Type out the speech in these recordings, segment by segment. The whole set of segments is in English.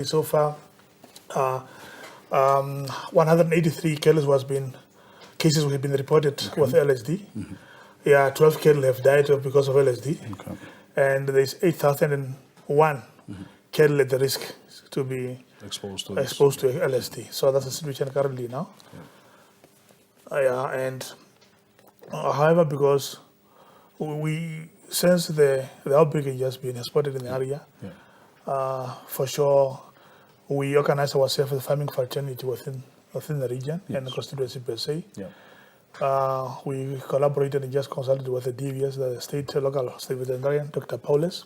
So far, 183 cases have been reported with LSD. Yeah, 12 cattle have died because of LSD. Okay. And there's 8,001 cattle at the risk to be Exposed to LSD. So that's the situation currently now. However, because since the outbreak has just been spotted in the area, for sure, we organize ourselves as a farming fraternity within the region and the constituency per se. We collaborated and just consulted with the DVS, the local state veterinarian, Dr. Paulus,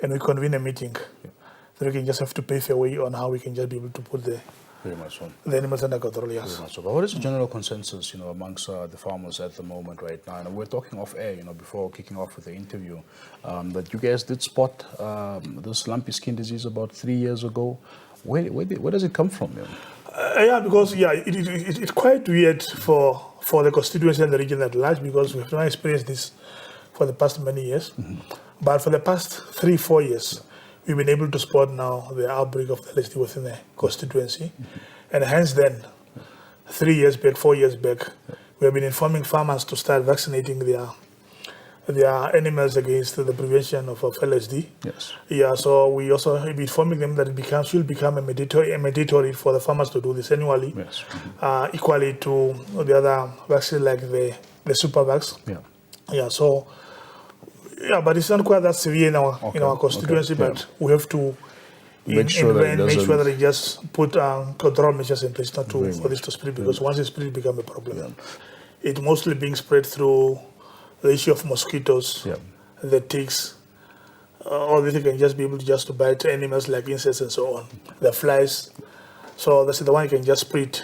and we convened a meeting. So we can just have to pave a way on how we can just be able to put the animals under control. Yes. Very much so. But what is the general consensus, amongst the farmers at the moment right now? And we're talking off air, before kicking off with the interview, that you guys did spot this lumpy skin disease about 3 years ago. Where does it come from? Because it's quite weird for the constituency and the region at large, because we have not experienced this for the past many years. But for the past 3-4 years, we've been able to spot now the outbreak of the LSD within the constituency. And hence then, 4 years back, we have been informing farmers to start vaccinating their animals against the prevention of LSD. Yes. Yeah, so we also have been informing them that it should become a mandatory for the farmers to do this annually. Yes. Equally to the other vaccine like the Supervax. But it's not quite that severe in our constituency, but we have to make sure that they just put control measures in place not for this to spread, because once it spreads, it becomes a problem. It mostly being spread through the issue of mosquitoes, the ticks, or they can just be able to bite animals like insects and so on, the flies. So that's the one you can just spread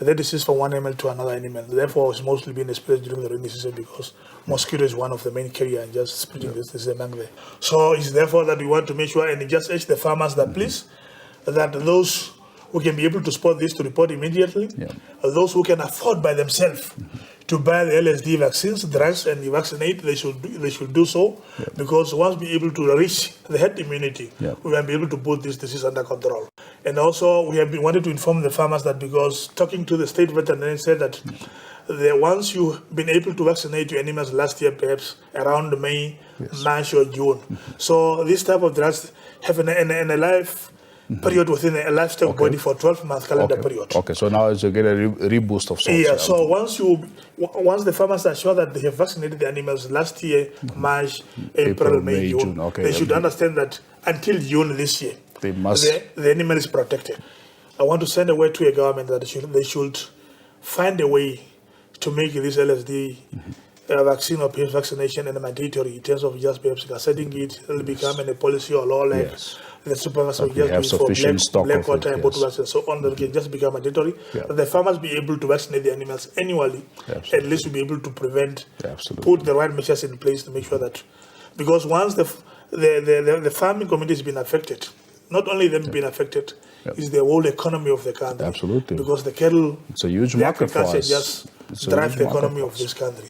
the disease from one animal to another animal. Therefore, it's mostly being spread during the rainy season, because mosquito is one of the main carrier and just spreading this disease among them. So it's therefore that we want to make sure and just urge the farmers that please, that those who can be able to spot this to report immediately, those who can afford by themselves to buy the LSD vaccines, drugs, and vaccinate, they should do so, because once we are able to reach the herd immunity, we will be able to put this disease under control. And also, we have wanted to inform the farmers that, because talking to the state veterinarian said that once you've been able to vaccinate your animals last year, perhaps around May, March, or June. So this type of drugs have a life period within a livestock body for 12-month calendar period. Okay, so now it's a reboost of sorts. So once the farmers are sure that they have vaccinated the animals last year, March, April, May, June, they should understand that until June this year, the animal is protected. I want to send a word to a government that they should find a way to make this LSD vaccine or perhaps vaccination and mandatory in terms of just perhaps setting it will become a policy or law like the Supervax will just be for black water and bottle and so on, that can just become mandatory. The farmers be able to vaccinate the animals annually, at least to be able to prevent, put the right measures in place to make sure that, because once the farming community has been affected, not only them being affected, is the whole economy of the country. Absolutely. Because the cattle, it's a huge market for us. just drive the economy of this country.